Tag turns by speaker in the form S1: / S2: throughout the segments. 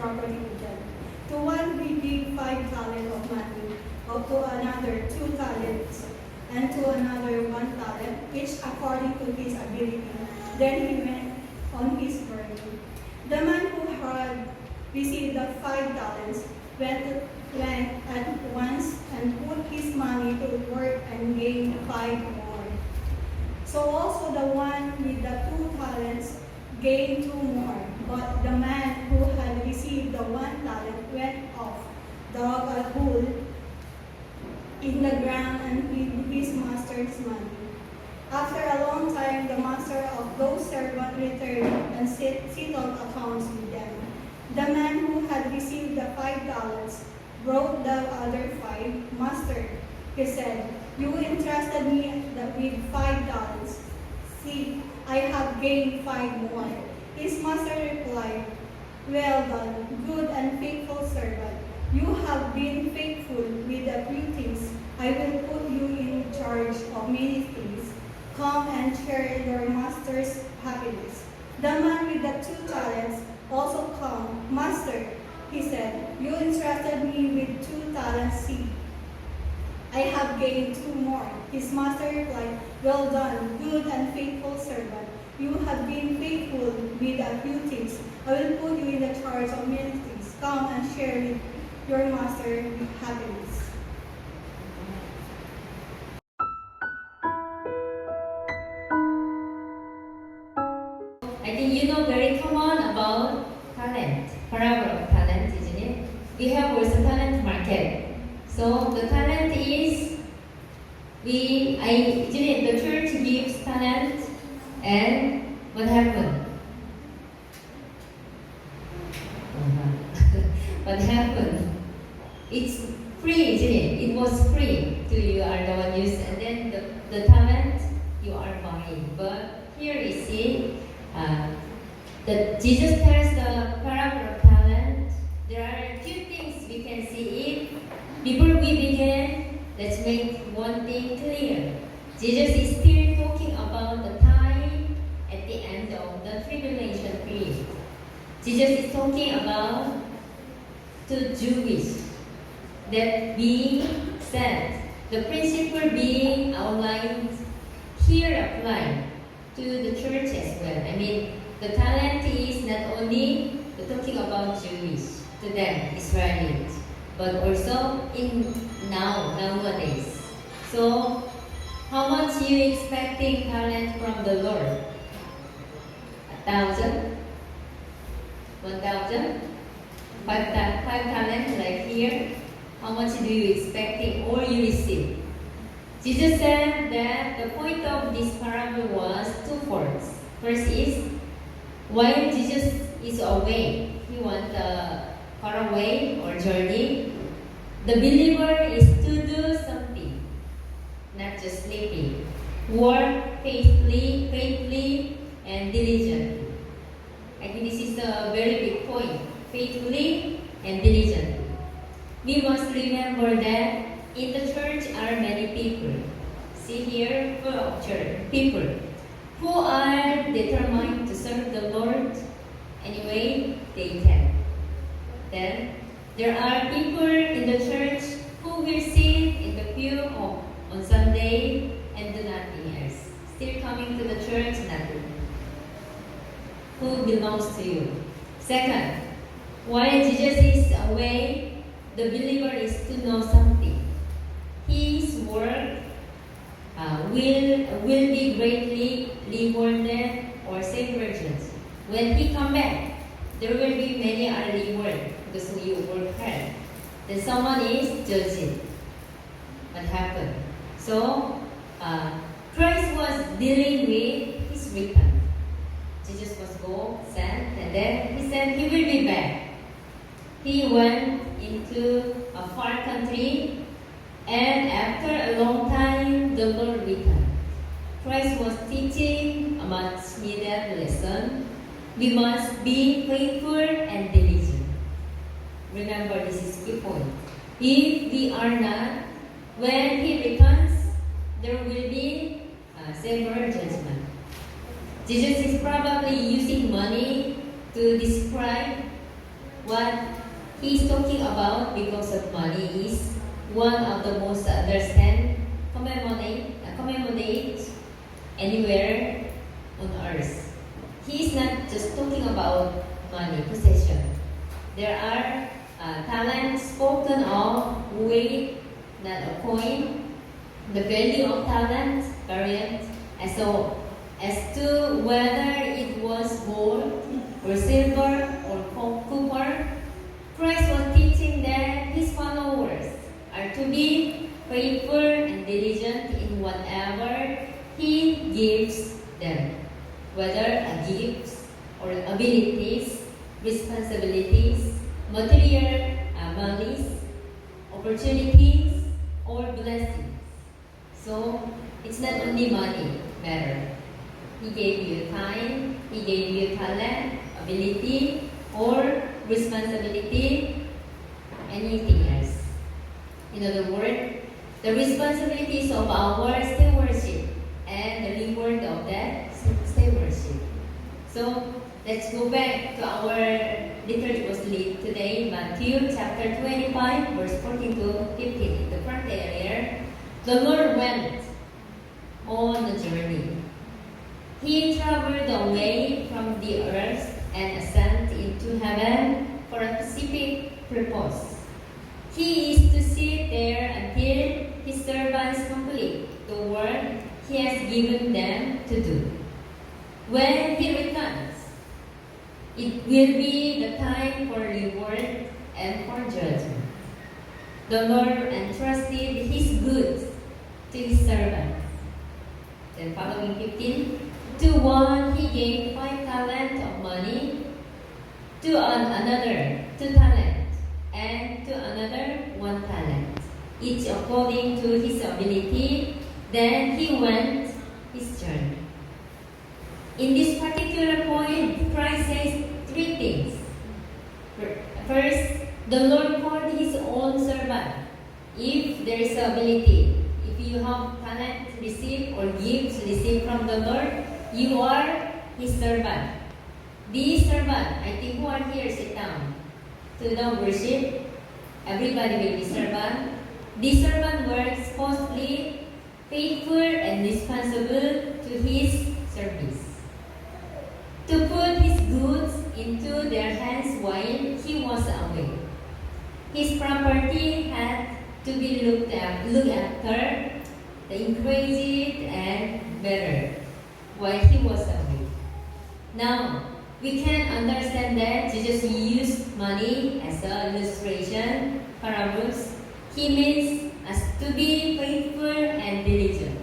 S1: property with them. To one he gave 5 talents of money, to another 2 talents, and to another 1 talent, each according to his ability. Then he went on his journey. The man who had received the 5 talents went at once and put his money to work and gained 5 more. So also the one with the 2 talents gained 2 more. But the man who had received the 1 talent went off, dug a hole in the ground and hid his master's money. After a long time, the master of those servants returned and settled accounts with them. The man who had received the 5 talents brought the other 5. Master, he said, you entrusted me with 5 talents. See, I have gained 5 more. His master replied, well done, good and faithful servant. You have been faithful with a few things. I will put you in charge of many things. Come and share your master's happiness. The man with the 2 talents also came. Master, he said, you entrusted me with 2 talents. See, I have gained 2 more. His master replied, well done, good and faithful servant. You have been faithful with a few things. I will put you in the charge of many things. Come and share with your master happiness.
S2: I think you know very common about talent, parable of talent, isn't it? We have also talent market. So the talent is the church gives talent, and what happened? What happened? It's free, isn't it? It was free to you are the one used, and then the talent you are buying. But here you see that Jesus tells the parable of talent. There are two things we can see it. Before we begin, let's make one thing clear. Jesus is still talking about the time at the end of the tribulation period. Jesus is talking about to Jewish that being sent. The principle being outlined here applied to the church as well. I mean, the talent is not only talking about Jewish, to them, Israelites, but also in nowadays. So, how much you expecting talent from the Lord? 1,000? 1,000? 5 talents like here. How much do you expecting or you receive? Jesus said that the point of this parable was twofold. First is, while Jesus is away, he wants far away or journey, the believer is to do something, not just sleeping. Work faithfully, and diligently. I think this is a very big point. Faithfully and diligently. We must remember that in the church are many people. See here, full of church people who are determined to serve the Lord anyway they can. Then there are people in the church who will sit in the pew on Sunday and do nothing else. Still coming to the church, nothing. Who belongs to you? Second, while Jesus is away, the believer is to know something. His work will be greatly rewarded or say virgins. When he come back, there will be many other reward because you work hard. Then someone is judging what happened. So Christ was dealing with his return. Jesus was sent, and then he said he will be back. He went into a far country, and after a long time, the Lord returned. Christ was teaching a much needed lesson. We must be faithful and diligent. Remember, this is key point. If we are not, when he returns, there will be a severe judgment. Jesus is probably using money to describe what he's talking about because of money is one of the most understand, commemorate anywhere on earth. He is not just talking about money, possession. There are talents spoken of with not a coin. The value of talent varied as to whether it was gold or silver or copper. Christ was teaching that his followers are to be faithful and diligent in whatever he gives them, whether a gifts or abilities, responsibilities, material monies, opportunities, or blessings. So it's not only money matter. He gave you time, he gave you talent, ability, or responsibility, anything else. In other words, the responsibilities of our stewardship and the reward of that stewardship. So let's go back to our liturgy was lead today, Matthew chapter 25, verse 14 to 15. In the front area, the Lord went on a journey. He traveled away from the earth and ascended into heaven for a specific purpose. He is to sit there until his servants complete the work he has given them to do. When he returns, it will be the time for reward and for judgment. The Lord entrusted his goods to his servants. Then following 15, to one he gave 5 talents of money, to another 2 talents, and to another 1 talent, each according to his ability. Then he went his journey. In this particular point, Christ says 3 things. First, the Lord called his own servant. If there is ability, if you have talent received or gifts received from the Lord, you are his servant. These servant, I think who are here, sit down. To the worship, everybody will be servant. This servant works faithfully, faithful and responsible to his service. To put his goods into their hands while he was away. His property had to be looked after, encouraged and better while he was away. Now, we can understand that Jesus used money as an illustration, parables. He means us to be faithful and diligent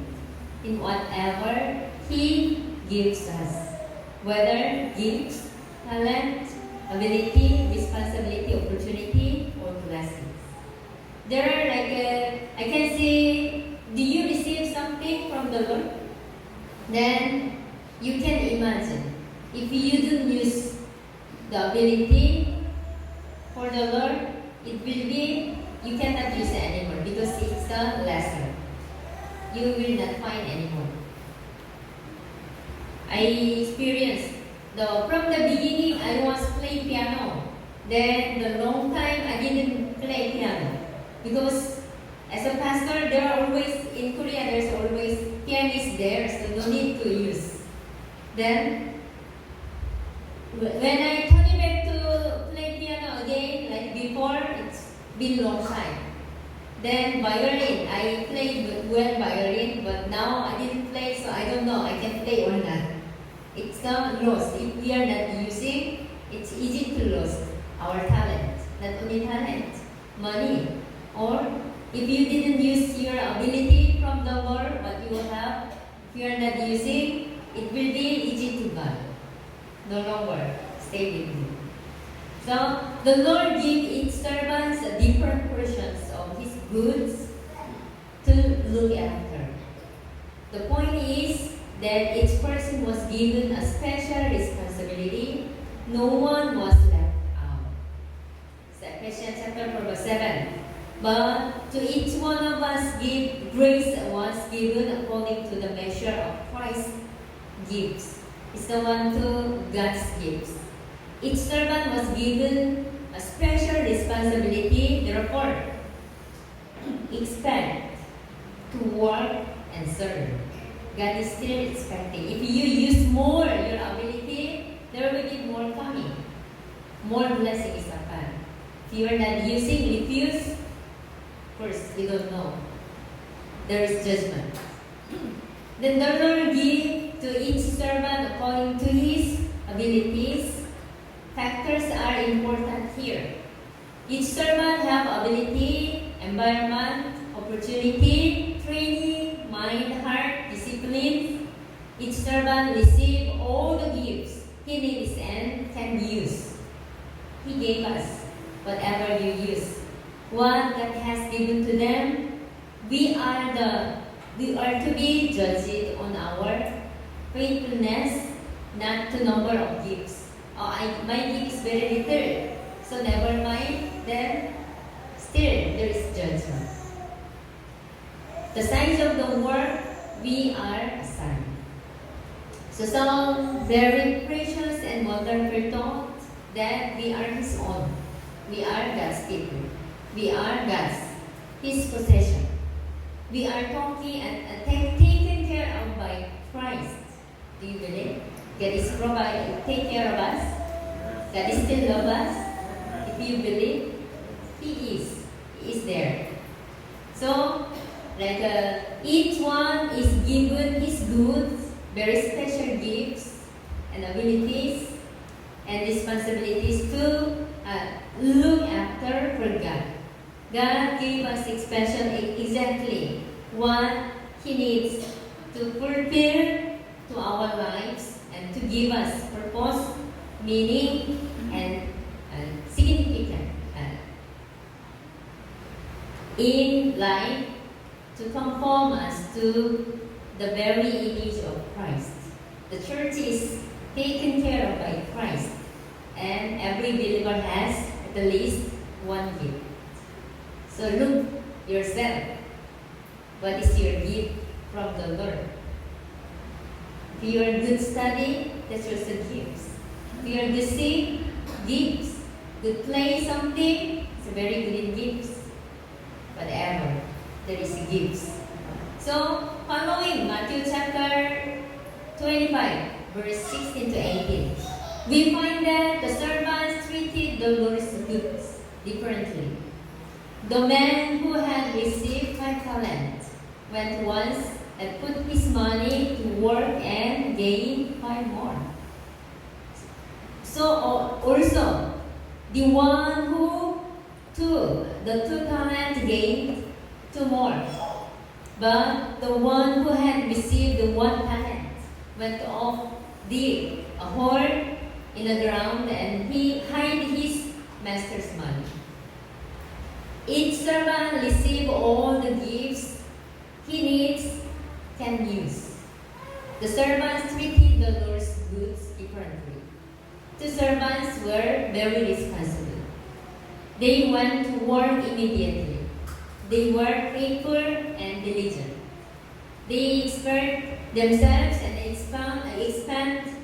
S2: in whatever he gives us, whether gifts, talent, ability, responsibility, opportunity, or blessings. There are I can say, do you receive something from the Lord? Then you can imagine, if you don't use the ability for the Lord, it will be, you cannot use it anymore because it's a lesson. You will not find anymore. I experienced, from the beginning I was playing piano. Then the long time I didn't play piano. Because as a pastor, there are always, in Korea, there's always pianists there, so no need to use. Then, when I turn back to play piano again, like before, it's been long time. Then violin, I played well violin, but now I didn't play, so I don't know I can play or not. It's not lost. If we are not using, it's easy to lose our talent. Not only talent, money. Or if you didn't use your ability from the Lord, what you have, if you are not using, it will be easy to God. No longer stay with you. So the Lord gave each servants different portions of his goods to look after. The point is that each person was given a special responsibility. No one was left out. Ephesians chapter 4 verse 7. But to each one of us grace was given according to the measure of Christ's gifts. It's the one to God's gifts. Each servant was given a a special responsibility, therefore, expect to work and serve. God is still expecting. If you use more your ability, there will be more coming. More blessing is upon. If you are not using, refuse, first, you don't know. There is judgment. Then the Lord give to each servant according to his abilities. Factors are important here. Each servant have ability, environment, opportunity, training, mind, heart, discipline. Each servant receive all the gifts he needs and can use. He gave us whatever you use. What God has given to them, we are to be judged on our faithfulness, not the number of gifts. My gift is very little, so never mind. Then still there is judgment. The size of the work we are assigned. So some very precious and wonderful thought that we are His own. We are God's people. We are God's, His possession. We are talking and taken care of by Christ. Do you believe? God is take care of us. God is still love us. If you believe, He is there. So, each one is given his goods, very special gifts and abilities and responsibilities to look after for God. God gave us exactly what He needs to fulfill to our lives and to give us purpose, meaning, and significant in life to conform us to the very image of Christ. The church is taken care of by Christ, and every believer has at least one gift. So look yourself. What is your gift from the Lord? If you are good study, that's also gifts. If you are good sing, gifts. Good play something, it's a very good in gifts. Whatever, there is gifts. So, following Matthew chapter 25, verse 16 to 18, we find that the servants treated the Lord's goods differently. The man who had received 5 talents went once and put his money to work and gained 5 more. So also, the one who took the 2 talents gained 2 more. But the one who had received the 1 talent went off, dig a hole in the ground, and he hid his master's money. Each servant received all the gifts he needs, can use. The servants treated the Lord's goods differently. 2 servants were very responsible. They went to work immediately. They were faithful and diligent. They expert themselves and expand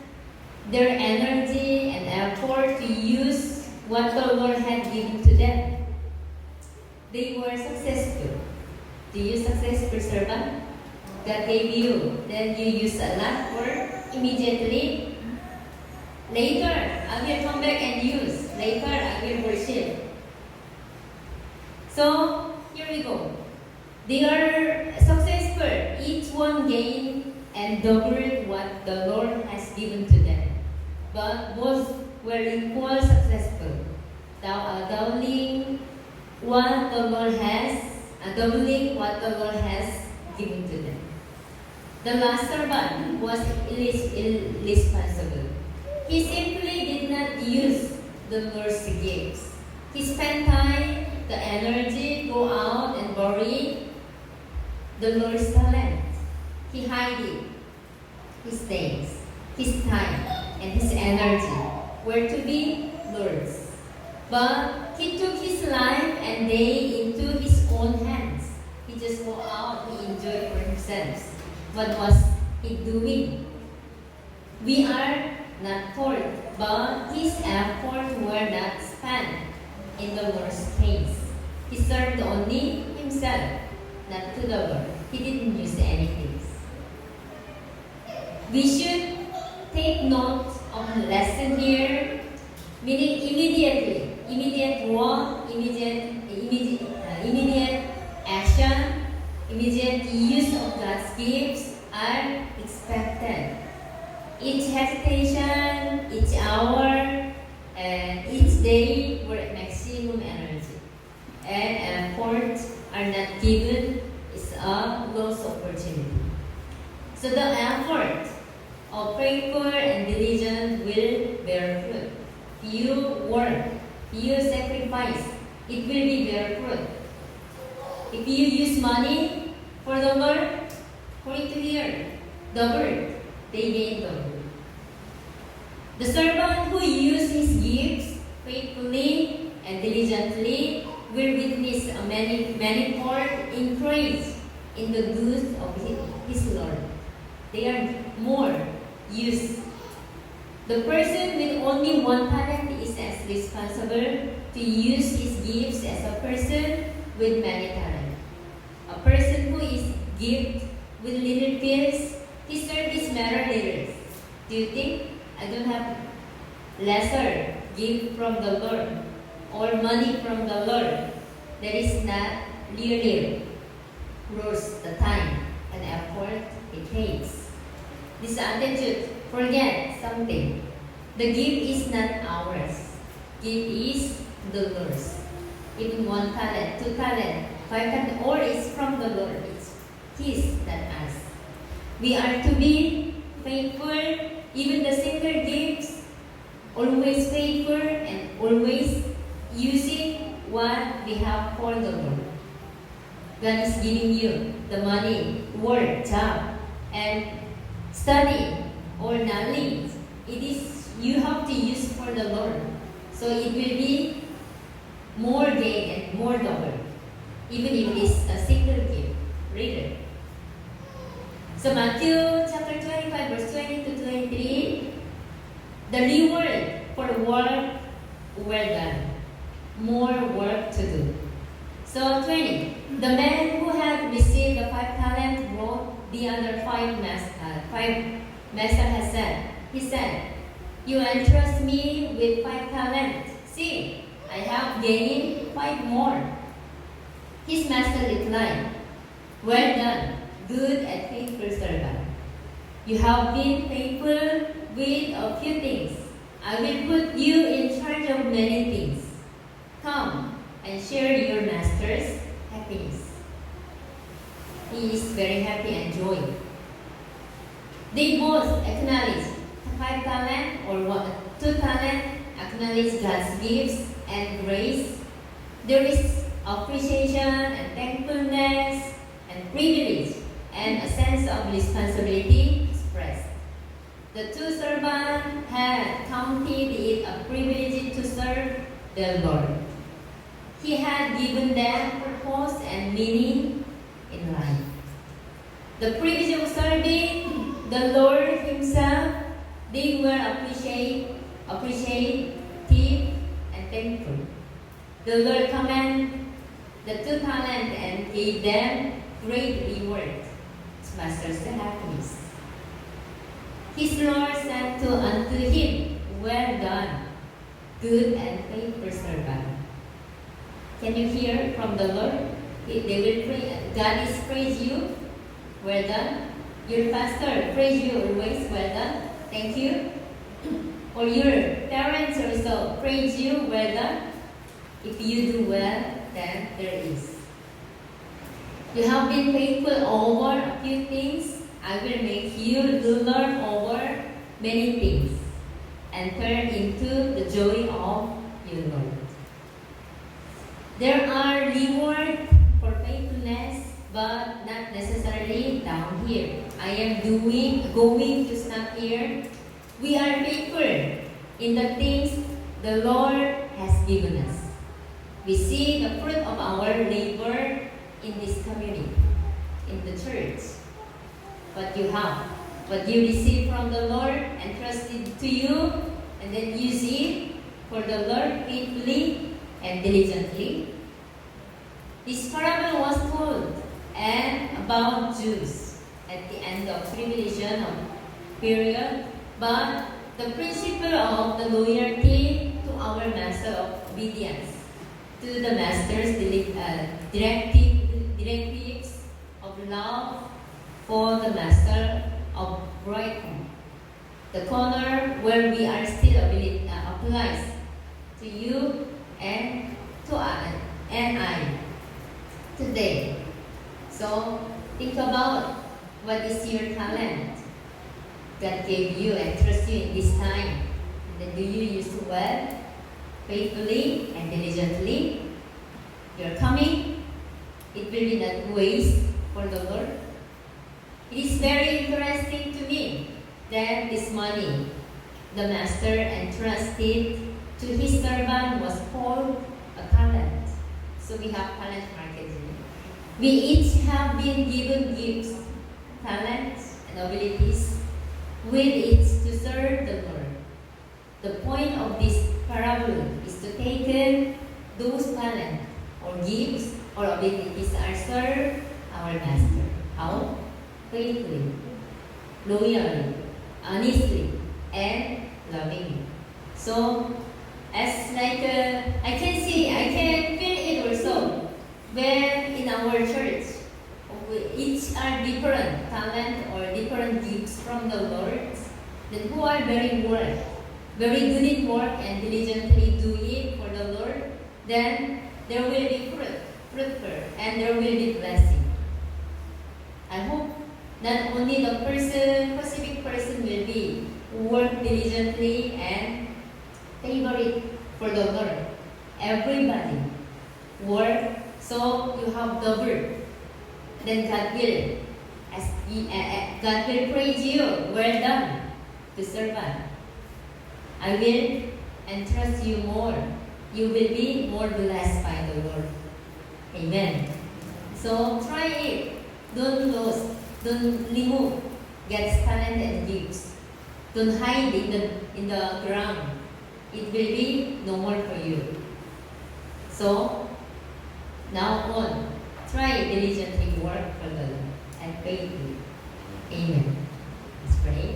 S2: their energy and effort to use what the Lord had given to them. They were successful. Do you successful servant? God gave you, then you use a lot for immediately. Later, I will come back and use. Later, I will worship. So, here we go. They are successful. Each one gained and doubled what the Lord has given to them. But both were equally successful. Doubling what the Lord has given to them. The last servant was irresponsible. He simply did not use the Lord's gifts. He spent time, the energy, go out and bury the Lord's talent. He hid it. His days, his time, and his energy were to be Lord's. But he took his life and day into his own hands. He just go out, he enjoyed for himself. What was he doing? We are not told, but his efforts were not spent in the Lord's case. He served only himself, not to the Lord. He didn't use anything. We should take note of the lesson here, meaning immediate work, immediate action, immediate use of God's gifts are expected. Each hesitation, each hour, and each day were maximum energy. And effort are not given is a lost opportunity. So the effort of faithful and diligent will bear fruit. If you work, if you sacrifice, it will be bear fruit. If you use money for the Lord, according to here, double, they gain double. The servant who uses his gifts faithfully and diligently will witness a manifold increase in the goods of his Lord. They are more used. The person with only one talent is as responsible to use his gifts as a person with many talents. A person who is gifted with little gifts, his service matter little. Do you think I don't have lesser gift from the Lord or money from the Lord? That is not really worth the time and effort it takes. This attitude, forget something. The gift is not ours. Gift is the Lord's. Even 1 talent, 2 talent, 5 talent, all is from the Lord. It's His, not us. We are to be faithful, even the single gifts, always faithful and always using what we have for the Lord. God is giving you the money, work, job, and study or knowledge. It is you have to use for the Lord. So it will be more gain and more double, even if it is a single gift. Read it. So Matthew chapter 25, verse 20 to 23, the reward for work well done. More work to do. So 20, the man who had received the 5 talents brought the other 5 master has said. He said, you entrust me with 5 talents. See, I have gained 5 more. His master replied, well done, good and faithful servant. You have been faithful with a few things. I will put you in charge of many things. Come and share your master's happiness. He is very happy and joy. They both acknowledge 5 talent or 2 talent, acknowledge God's gifts and grace. There is appreciation and thankfulness and privilege and a sense of responsibility expressed. The 2 servants had counted it a privilege to serve the Lord. He had given them purpose and meaning in life. The privilege of serving the Lord Himself, they were appreciative and thankful. The Lord commanded the 2 talents and gave them great reward. His master's happiness. His Lord said unto him, well done, good and faithful servant. Can you hear from the Lord? They will pray. God is praise you. Well done. Your pastor praise you always. Well done. Thank you. Or your parents also praise you. Well done. If you do well, then there is. You have been faithful over a few things. I will make you ruler over many things and turn into the joy of your Lord. There are rewards for faithfulness, but not necessarily down here. I am going to stop here. We are faithful in the things the Lord has given us. We see the fruit of our labor in this community, in the church. What you have, what you receive from the Lord entrusted to you, and then use it for the Lord faithfully, and diligently. This parable was told and about Jews at the end of tribulation period, but the principle of the loyalty to our master of obedience, to the master's directives of love for the master of brighton. The corner where we are still applies to you and to and I today. So think about what is your talent God gave you and trust you in this time. And then do you use it well, faithfully and diligently? Your coming, it will be not waste for the Lord. It is very interesting to me that this money the master entrusted to his servant was called a talent. So we have talent marketing. We each have been given gifts, talents, and abilities with it to serve the Lord. The point of this parable is to take those talents or gifts or abilities are serve our master. How? Faithfully, loyally, honestly, and lovingly. So, as like I can see, I can feel it also when in our church, we each are different talent or different gifts from the Lord, then who are very good in work and diligently do it for the Lord, then there will be fruitful, and there will be blessing. I hope not only the specific person will be work diligently and favor it for the Lord. Everybody work so you have double. Then God will praise you. Well done, the servant. I will entrust you more. You will be more blessed by the Lord. Amen. So try it. Don't lose. Don't remove God's talent and gifts. Don't hide in the ground. It will be no more for you. So now on, try diligently work for the Lord and faithfully. Amen. Let's pray.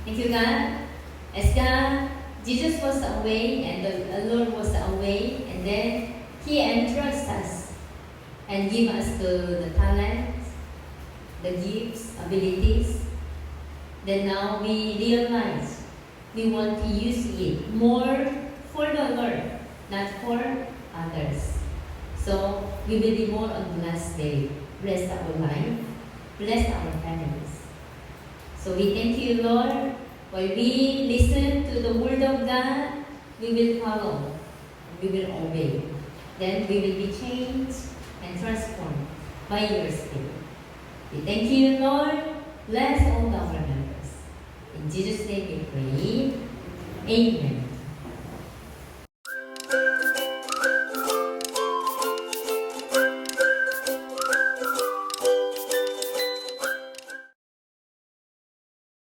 S2: Thank you, God. As God, Jesus was away and the Lord was away, and then He entrusts us and give us the talents, the gifts, abilities. Then now we realize we want to use it more for the Lord, not for others. So we will be more on blessed day. Bless our life. Bless our families. So we thank you, Lord. While we listen to the word of God, we will follow. We will obey. Then we will be changed and transformed by your Spirit. We thank you, Lord. Bless all our members. In Jesus' name we pray. Amen.